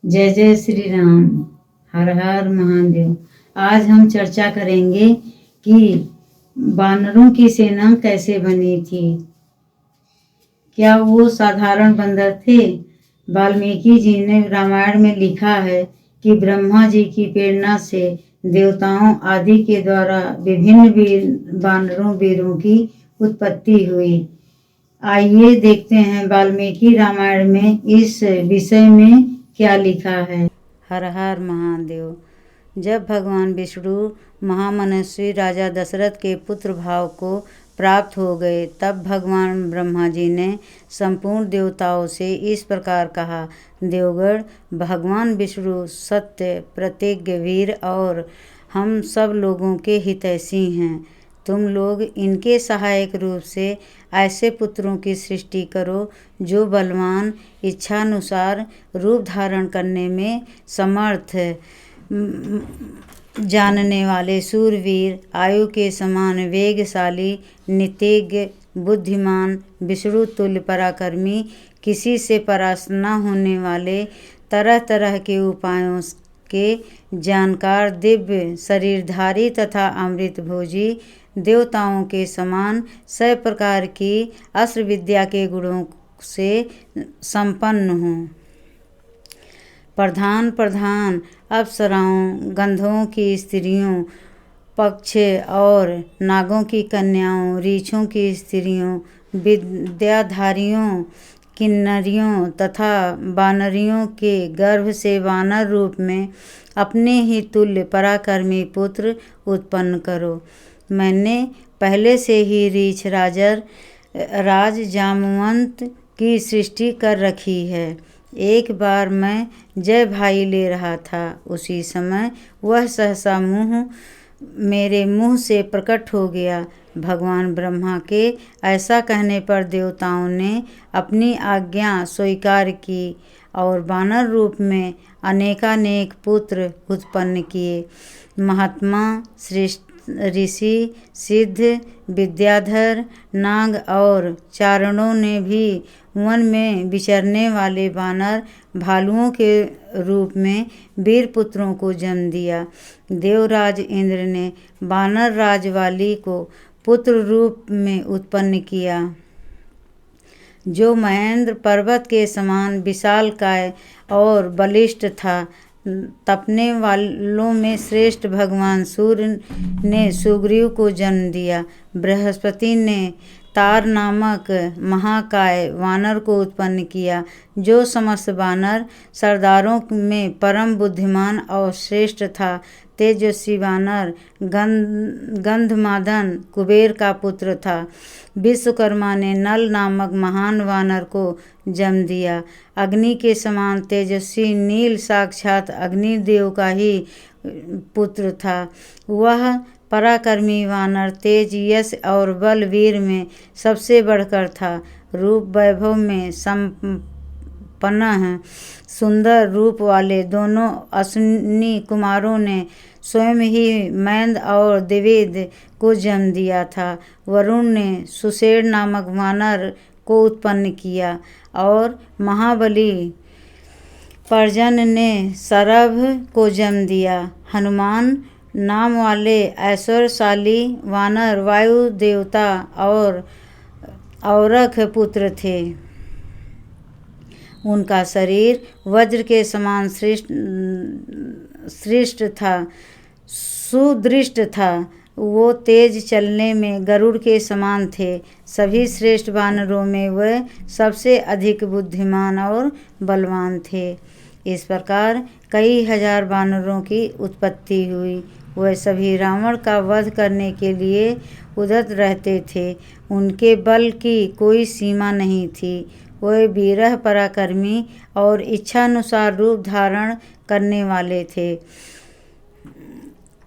जय जय श्री राम। हर हर महादेव। आज हम चर्चा करेंगे कि वानरों की सेना कैसे बनी थी। क्या वो साधारण बंदर थे? वाल्मीकि जी ने रामायण में लिखा है कि ब्रह्मा जी की प्रेरणा से देवताओं आदि के द्वारा विभिन्न वीरों की उत्पत्ति हुई। आइए देखते हैं वाल्मीकि रामायण में इस विषय में क्या लिखा है। हर हर महादेव। जब भगवान विष्णु महामनस्वी राजा दशरथ के पुत्र भाव को प्राप्त हो गए, तब भगवान ब्रह्मा जी ने संपूर्ण देवताओं से इस प्रकार कहा, देवगण, भगवान विष्णु सत्य, प्रतिज्ञ, वीर और हम सब लोगों के हितैषी हैं। तुम लोग इनके सहायक रूप से ऐसे पुत्रों की सृष्टि करो जो बलवान, इच्छानुसार रूप धारण करने में समर्थ, जानने वाले शूरवीर, आयु के समान वेगशाली, नीतिज्ञ, बुद्धिमान, विष्णु तुल्य पराक्रमी, किसी से परास्त न होने वाले, तरह तरह के उपायों के जानकार, दिव्य शरीरधारी तथा अमृत भोजी, देवताओं के समान 100 प्रकार की अस्त्र विद्या के गुणों से संपन्न हों। प्रधान अप्सराओं, गंधर्वों की स्त्रियों, पक्ष और नागों की कन्याओं, रीछों की स्त्रियों, विद्याधारियों, किन्नरियों तथा वानरियों के गर्भ से वानर रूप में अपने ही तुल्य पराक्रमी पुत्र उत्पन्न करो। मैंने पहले से ही रीछ राज जामवंत की सृष्टि कर रखी है। एक बार मैं जय भाई ले रहा था, उसी समय वह सहसा मेरे मुंह से प्रकट हो गया। भगवान ब्रह्मा के ऐसा कहने पर देवताओं ने अपनी आज्ञा स्वीकार की और वानर रूप में अनेकानेक पुत्र उत्पन्न किए। महात्मा, श्रेष्ठ ऋषि, सिद्ध, विद्याधर, नाग और चारणों ने भी वन में विचरने वाले वानर भालुओं के रूप में वीर पुत्रों को जन्म दिया। देवराज इंद्र ने वानर राज वाली को पुत्र रूप में उत्पन्न किया, जो महेंद्र पर्वत के समान विशालकाय और बलिष्ठ था। तपने वालों में श्रेष्ठ भगवान सूर्य ने सुग्रीव को जन्म दिया। बृहस्पति ने तार नामक महाकाय वानर को उत्पन्न किया, जो समस्त वानर सरदारों में परम बुद्धिमान और श्रेष्ठ था। तेजस्वी वानर गंधमादन कुबेर का पुत्र था। विश्वकर्मा ने नल नामक महान वानर को जन्म दिया। अग्नि के समान तेजस्वी नील साक्षात अग्निदेव का ही पुत्र था। वह पराक्रमी वानर तेज, यश और बल, वीर में सबसे बढ़कर था। रूप वैभव में संपन्न सुंदर रूप वाले दोनों अश्विनी कुमारों ने स्वयं ही मैंद और द्विवेद को जन्म दिया था। वरुण ने सुषेण नामक वानर को उत्पन्न किया और महाबली पर्जन्य ने सरभ को जन्म दिया। हनुमान नाम वाले ऐश्वर्यशाली वानर वायु देवता और औरख पुत्र थे। उनका शरीर वज्र के समान श्रेष्ठ था, सुदृष्ट था। वो तेज चलने में गरुड़ के समान थे। सभी श्रेष्ठ वानरों में वह सबसे अधिक बुद्धिमान और बलवान थे। इस प्रकार कई हजार वानरों की उत्पत्ति हुई। वह सभी रावण का वध करने के लिए उद्यत रहते थे। उनके बल की कोई सीमा नहीं थी। वह वीर, पराक्रमी और इच्छानुसार रूप धारण करने वाले थे।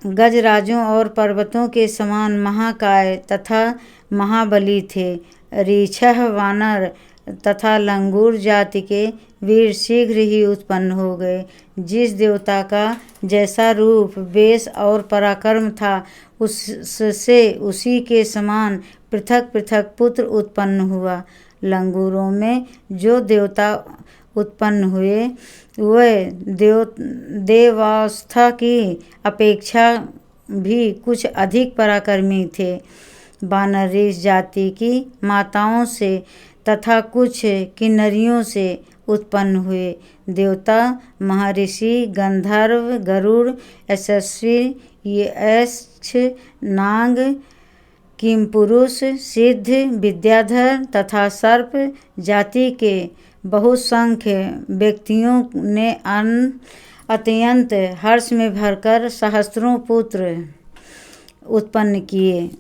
गजराजों और पर्वतों के समान महाकाय तथा महाबली थे। रीछह वानर तथा लंगूर जाति के वीर शीघ्र ही उत्पन्न हो गए। जिस देवता का जैसा रूप, वेश और पराक्रम था, उससे उसी के समान पृथक पृथक पुत्र उत्पन्न हुआ। लंगूरों में जो देवता उत्पन्न हुए वह देवावस्था की अपेक्षा भी कुछ अधिक पराक्रमी थे। वानर इस जाति की माताओं से तथा कुछ किन्नरियों से उत्पन्न हुए। देवता, महर्षि, गंधर्व, गरुड़, यशस्वी, यक्ष, नाग, किमपुरुष, सिद्ध, विद्याधर तथा सर्प जाति के बहुसंख्य व्यक्तियों ने अत्यंत हर्ष में भरकर सहस्त्रों पुत्र उत्पन्न किए।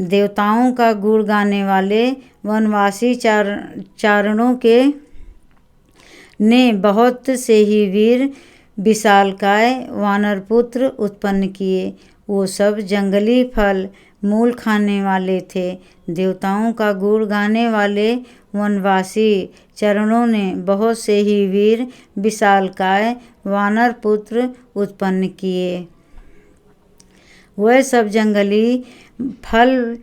देवताओं का गुण गाने वाले वनवासी चारणों के ने बहुत से ही वीर विशालकाय वानरपुत्र उत्पन्न किए। वो सब जंगली फल मूल खाने वाले थे। देवताओं का गुण गाने वाले वनवासी चरणों ने बहुत से ही वीर विशालकाय वानर पुत्र उत्पन्न किए। वह सब जंगली फल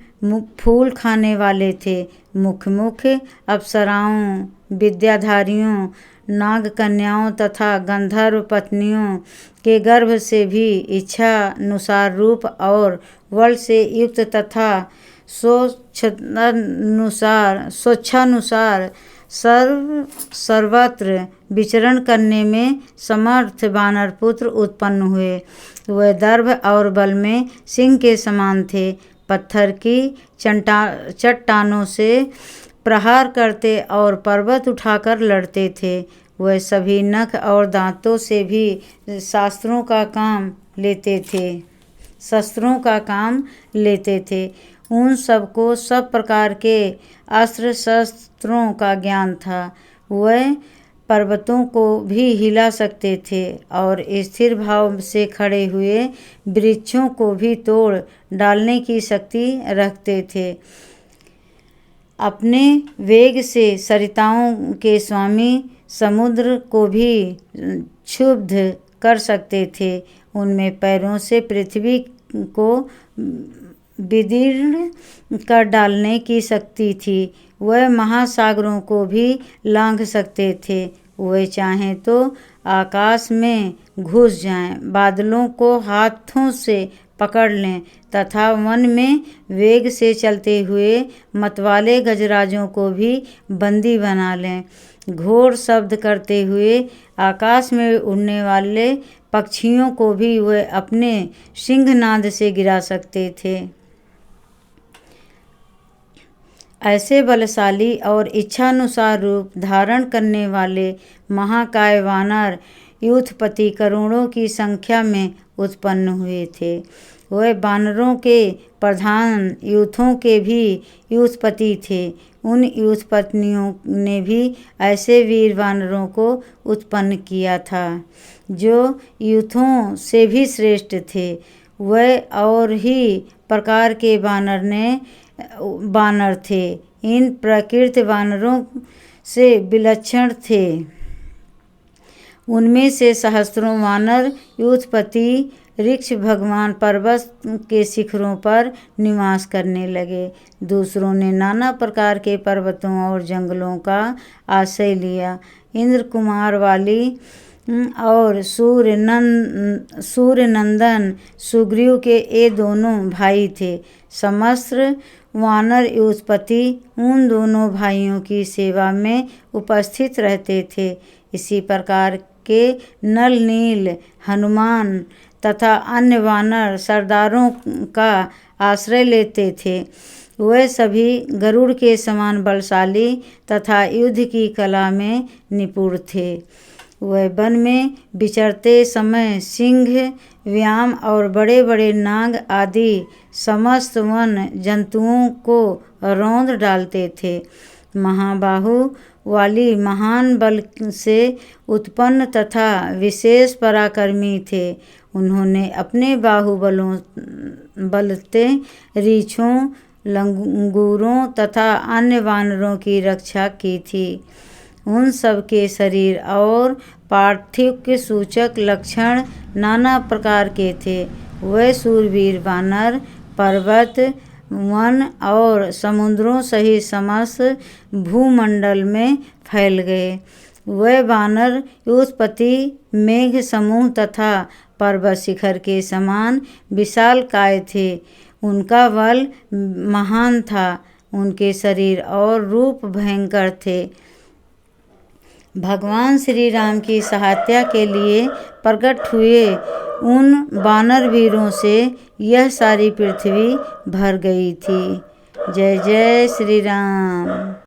फूल खाने वाले थे। मुख्य अप्सराओं, विद्याधारियों, नाग कन्याओं तथा गंधर्व पत्नियों के गर्भ से भी इच्छानुसार रूप और बल से युक्त तथा स्वेच्छानुसार सर्वत्र विचरण करने में समर्थ वानर पुत्र उत्पन्न हुए। वह दर्भ और बल में सिंह के समान थे। पत्थर की चट्टानों से प्रहार करते और पर्वत उठाकर लड़ते थे। वह सभी नख और दांतों से भी शस्त्रों का काम लेते थे। उन सबको सब प्रकार के अस्त्र शस्त्रों का ज्ञान था। वह पर्वतों को भी हिला सकते थे और स्थिर भाव से खड़े हुए वृक्षों को भी तोड़ डालने की शक्ति रखते थे। अपने वेग से सरिताओं के स्वामी समुद्र को भी क्षुब्ध कर सकते थे। उनमें पैरों से पृथ्वी को विदीर्ण कर डालने की शक्ति थी। वह महासागरों को भी लांघ सकते थे। वह चाहें तो आकाश में घुस जाएं, बादलों को हाथों से पकड़ लें तथा वन में वेग से चलते हुए मतवाले गजराजों को भी बंदी बना लें। घोर शब्द करते हुए आकाश में उड़ने वाले पक्षियों को भी वह अपने सिंहनाद से गिरा सकते थे। ऐसे बलशाली और इच्छानुसार रूप धारण करने वाले महाकाय वानर यूथपति करोड़ों की संख्या में उत्पन्न हुए थे। वह वानरों के प्रधान यूथों के भी यूथपति थे। उन यूथपत्नियों ने भी ऐसे वीर वानरों को उत्पन्न किया था जो यूथों से भी श्रेष्ठ थे। वह और ही प्रकार के वानर थे। इन प्रकृत वानरों से विलक्षण थे। उनमें से सहस्त्रों वानर यूथपति ऋक्ष भगवान पर्वत के शिखरों पर निवास करने लगे। दूसरों ने नाना प्रकार के पर्वतों और जंगलों का आश्रय लिया। इंद्र कुमार वाली और सूर्यनंदन सुग्रीव के ये दोनों भाई थे। समस्त वानर यूथपति उन दोनों भाइयों की सेवा में उपस्थित रहते थे। इसी प्रकार के नल नील, हनुमान तथा अन्य वानर सरदारों का आश्रय लेते थे। वह सभी गरुड़ के समान बलशाली तथा युद्ध की कला में निपुण थे। वह वन में विचरते समय सिंह, व्याम और बड़े बड़े नाग आदि समस्त वन जंतुओं को रौंद डालते थे। महाबाहु वाली महान बल से उत्पन्न तथा विशेष पराक्रमी थे। उन्होंने अपने बाहुबलों बलते रीछों, लंगूरों तथा अन्य वानरों की रक्षा की थी। उन सब के शरीर और पार्थिव सूचक लक्षण नाना प्रकार के थे। वह शूरवीर वानर पर्वत, वन और समुद्रों सहित समस्त भूमंडल में फैल गए। वह वानर उत्पत्ति मेघ समूह तथा पर्वत शिखर के समान विशालकाय थे। उनका बल महान था, उनके शरीर और रूप भयंकर थे। भगवान श्री राम की सहायता के लिए प्रकट हुए उन वानर वीरों से यह सारी पृथ्वी भर गई थी। जय जय श्री राम।